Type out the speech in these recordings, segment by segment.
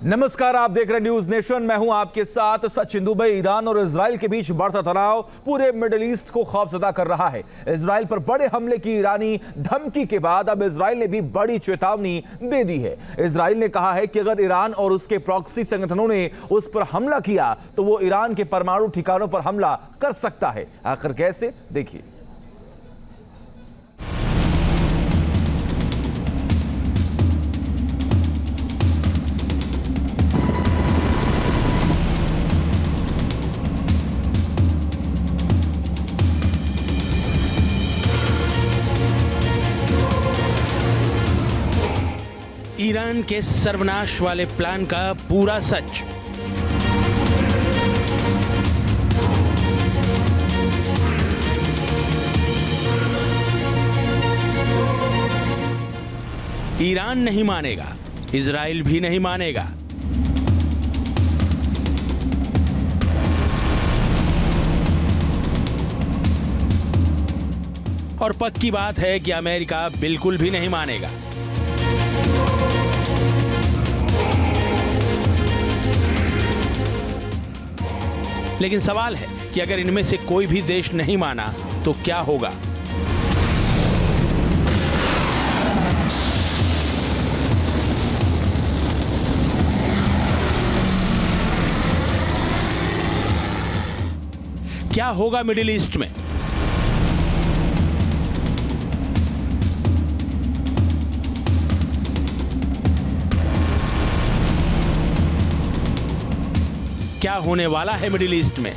नमस्कार, आप देख रहे हैं न्यूज नेशन। मैं हूं आपके साथ सचिन दुबे। ईरान और इजराइल के बीच बढ़ता तनाव पूरे मिडिल ईस्ट को खौफजदा कर रहा है। इजराइल पर बड़े हमले की ईरानी धमकी के बाद अब इजराइल ने भी बड़ी चेतावनी दे दी है। इजराइल ने कहा है कि अगर ईरान और उसके प्रॉक्सी संगठनों ने उस पर हमला किया तो वो ईरान के परमाणु ठिकानों पर हमला कर सकता है। आखिर कैसे, देखिए। ईरान के सर्वनाश वाले प्लान का पूरा सच। ईरान नहीं मानेगा, इजराइल भी नहीं मानेगा। और पक्की बात है कि अमेरिका बिल्कुल भी नहीं मानेगा। लेकिन सवाल है कि अगर इनमें से कोई भी देश नहीं माना तो क्या होगा? क्या होगा मिडिल ईस्ट में? क्या होने वाला है मिडिल ईस्ट में?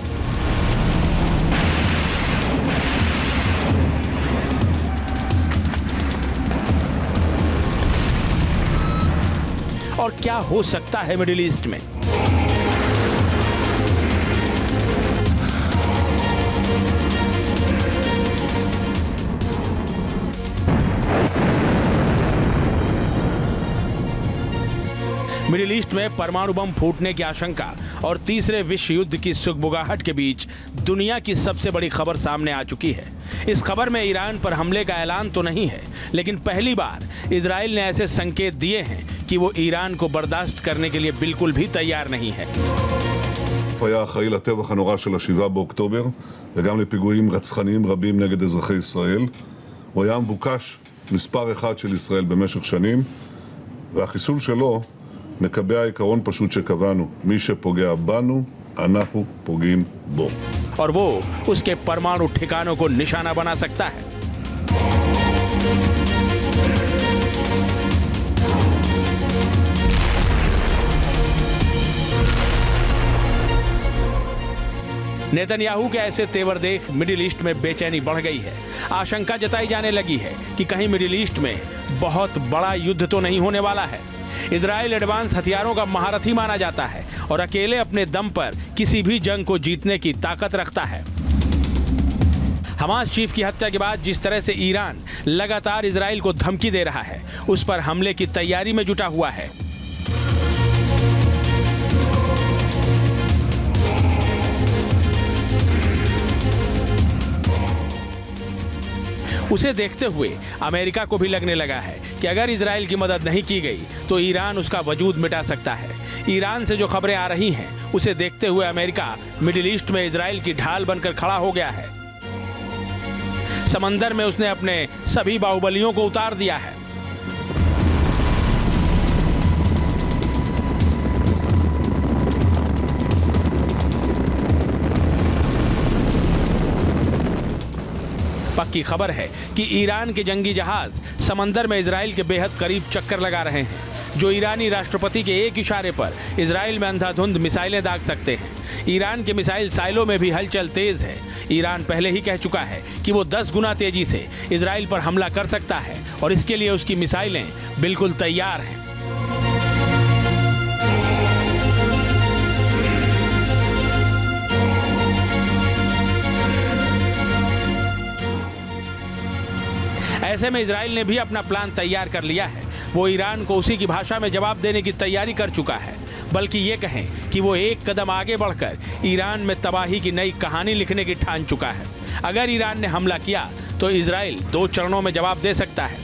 और क्या हो सकता है मिडिल ईस्ट में? मिडिल ईस्ट में परमाणु बम फूटने की आशंका और तीसरे विश्व युद्ध की सुगबुगाहट के बीच दुनिया की सबसे बड़ी खबर सामने आ चुकी है। इस खबर में ईरान पर हमले का ऐलान तो नहीं है, लेकिन पहली बार इजराइल ने ऐसे संकेत दिए हैं कि वो ईरान को बर्दाश्त करने के लिए बिल्कुल भी तैयार नहीं है। היה אחראי לטבח הנורא של 7 באוקטובר וגם לפיגועים רצחניים רבים נגד אזרחי ישראל. הוא היה מבוקש מספר אחד של ישראל במשך שנים, והחיסול שלו מקבע עיקרון פשוט שקבענו, מי שפוגע בנו, אנחנו פוגעים בו. और वो उसके परमाणु ठिकानों को निशाना बना सकता है। नेतन्याहू के ऐसे तेवर देख मिडिल ईस्ट में बेचैनी बढ़ गई है। आशंका जताई जाने लगी है कि कहीं मिडिल ईस्ट में बहुत बड़ा युद्ध तो नहीं होने वाला है। इजराइल एडवांस हथियारों का महारथी माना जाता है और अकेले अपने दम पर किसी भी जंग को जीतने की ताकत रखता है। हमास चीफ की हत्या के बाद जिस तरह से ईरान लगातार इजराइल को धमकी दे रहा है, उस पर हमले की तैयारी में जुटा हुआ है। उसे देखते हुए अमेरिका को भी लगने लगा है कि अगर इजराइल की मदद नहीं की गई तो ईरान उसका वजूद मिटा सकता है। ईरान से जो खबरें आ रही हैं, उसे देखते हुए अमेरिका मिडिल ईस्ट में इजराइल की ढाल बनकर खड़ा हो गया है। समंदर में उसने अपने सभी बाहुबलियों को उतार दिया है। पक्की खबर है कि ईरान के जंगी जहाज समंदर में इजराइल के बेहद करीब चक्कर लगा रहे हैं, जो ईरानी राष्ट्रपति के एक इशारे पर इजराइल में अंधाधुंध मिसाइलें दाग सकते हैं। ईरान के मिसाइल साइलों में भी हलचल तेज है। ईरान पहले ही कह चुका है कि वो 10 गुना तेजी से इजराइल पर हमला कर सकता है और इसके लिए उसकी मिसाइलें बिल्कुल तैयार हैं। ऐसे में इजराइल ने भी अपना प्लान तैयार कर लिया है। वो ईरान को उसी की भाषा में जवाब देने की तैयारी कर चुका है। बल्कि ये कहें कि वो एक कदम आगे बढ़कर ईरान में तबाही की नई कहानी लिखने की ठान चुका है। अगर ईरान ने हमला किया तो इजराइल 2 चरणों में जवाब दे सकता है।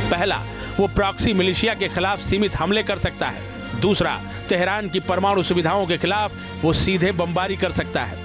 पहला, वो प्रॉक्सी मिलिशिया के खिलाफ सीमित हमले कर सकता है। दूसरा, तेहरान की परमाणु सुविधाओं के खिलाफ वो सीधे बमबारी कर सकता है।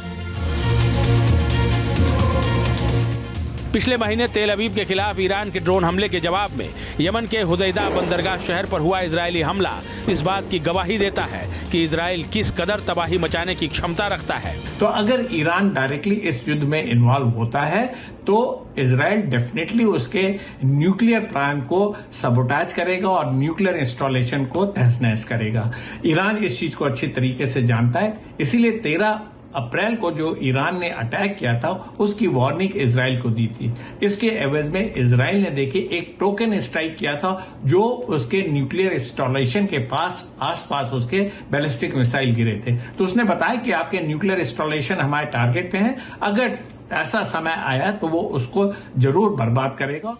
पिछले महीने तेल अवीव के खिलाफ ईरान के ड्रोन हमले के जवाब में यमन के हुदैदा बंदरगाह शहर पर हुआ इजरायली हमला इस बात की गवाही देता है कि इजराइल किस कदर तबाही मचाने की क्षमता रखता है। तो अगर ईरान डायरेक्टली इस युद्ध में इन्वॉल्व होता है तो इजराइल डेफिनेटली उसके न्यूक्लियर प्लान को सबोटाज करेगा और न्यूक्लियर इंस्टॉलेशन को तहस नहस करेगा। ईरान इस चीज को अच्छी तरीके से जानता है, इसीलिए 13 अप्रैल को जो ईरान ने अटैक किया था उसकी वार्निंग इजराइल को दी थी। इसके एवज में इजराइल ने देखिए एक टोकन स्ट्राइक किया था जो उसके न्यूक्लियर इंस्टॉलेशन के आसपास उसके बैलिस्टिक मिसाइल गिरे थे। तो उसने बताया कि आपके न्यूक्लियर इंस्टॉलेशन हमारे टारगेट पे हैं, अगर ऐसा समय आया तो वो उसको जरूर बर्बाद करेगा।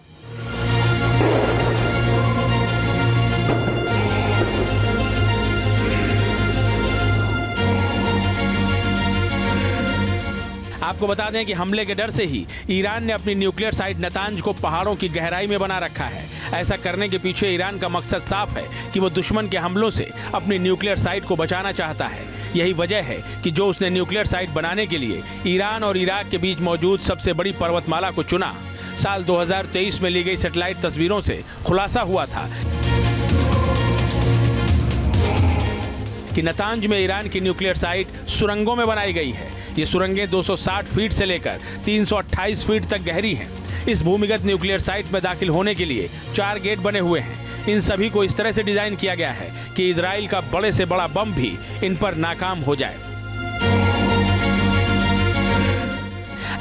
आपको बता दें कि हमले के डर से ही ईरान ने अपनी न्यूक्लियर साइट नतांज को पहाड़ों की गहराई में बना रखा है। ऐसा करने के पीछे ईरान का मकसद साफ है कि वो दुश्मन के हमलों से अपनी न्यूक्लियर साइट को बचाना चाहता है। यही वजह है कि जो उसने न्यूक्लियर साइट बनाने के लिए ईरान और इराक के बीच मौजूद सबसे बड़ी पर्वतमाला को चुना। साल 2023 में ली गई सैटेलाइट तस्वीरों से खुलासा हुआ था कि नतांज में ईरान की न्यूक्लियर साइट सुरंगों में बनाई गई है। ये सुरंगें 260 फीट से लेकर 328 फीट तक गहरी हैं। इस भूमिगत न्यूक्लियर साइट में दाखिल होने के लिए 4 गेट बने हुए हैं। इन सभी को इस तरह से डिजाइन किया गया है कि इजराइल का बड़े से बड़ा बम भी इन पर नाकाम हो जाए।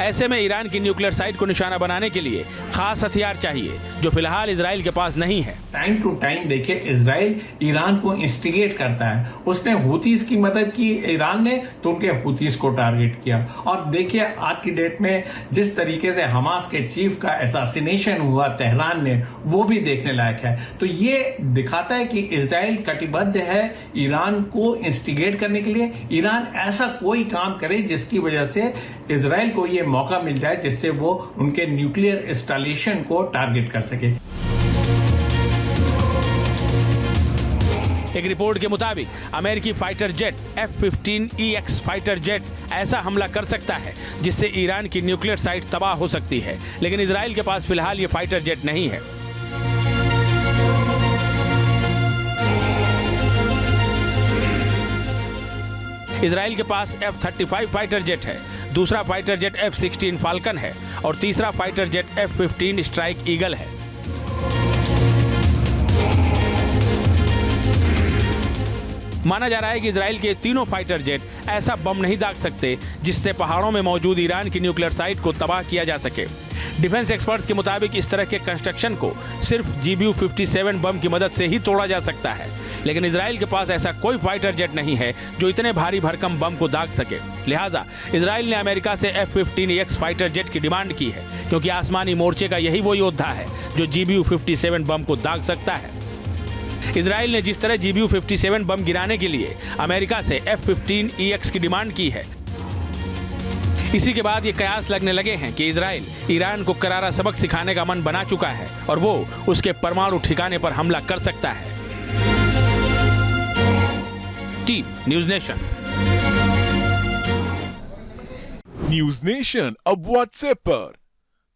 ऐसे में ईरान की न्यूक्लियर साइट को निशाना बनाने के लिए खास हथियार चाहिए जो फिलहाल इजराइल के पास नहीं है। टाइम टू टाइम देखिए इजराइल ईरान को इंस्टिगेट करता है। उसने हुतीस की मदद की ईरान ने तो उनके हुतीस को टारगेट किया। और देखिए आज की डेट में जिस तरीके से हमास के चीफ का असैसिनेशन हुआ तेहरान में, वो भी देखने लायक है। तो ये दिखाता है कि इजराइल कटिबद्ध है ईरान को इंस्टिगेट करने के लिए। ईरान ऐसा कोई काम करे जिसकी वजह से इजराइल को ये मौका मिल जाए जिससे वो उनके न्यूक्लियर इंस्टॉलेशन को टारगेट कर सके। एक रिपोर्ट के मुताबिक अमेरिकी fighter jet F-15EX fighter jet ऐसा हमला कर सकता है जिससे ईरान की न्यूक्लियर साइट तबाह हो सकती है, लेकिन इजराइल के पास फिलहाल ये फाइटर जेट नहीं है। इजराइल के पास F-35 फाइटर जेट है, दूसरा फाइटर जेट F-16 फाल्कन है और तीसरा fighter jet F-15 strike eagle है। माना जा रहा है कि इजराइल के तीनों फाइटर जेट ऐसा बम नहीं दाग सकते जिससे पहाड़ों में मौजूद ईरान की न्यूक्लियर साइट को तबाह किया जा सके। डिफेंस एक्सपर्ट्स के मुताबिक इस तरह के कंस्ट्रक्शन को सिर्फ GBU-57 बम की मदद से ही तोड़ा जा सकता है, लेकिन इजराइल के पास ऐसा कोई फाइटर जेट नहीं है जो इतने भारी भरकम बम को दाग सके। लिहाजा इजराइल ने अमेरिका से F-15EX फाइटर जेट की डिमांड की है, क्योंकि आसमानी मोर्चे का यही वो योद्धा है जो GBU-57 बम को दाग सकता है। इजराइल ने जिस तरह GBU-57 बम गिराने के लिए अमेरिका से F-15EX की डिमांड की है, इसी के बाद ये कयास लगने लगे हैं कि इजराइल ईरान को करारा सबक सिखाने का मन बना चुका है और वो उसके परमाणु ठिकाने पर हमला कर सकता है। Team news nation. News nation अब व्हाट्सएप पर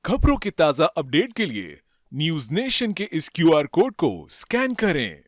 खबरों की ताजा अपडेट के लिए न्यूज नेशन के इस QR कोड को स्कैन करें।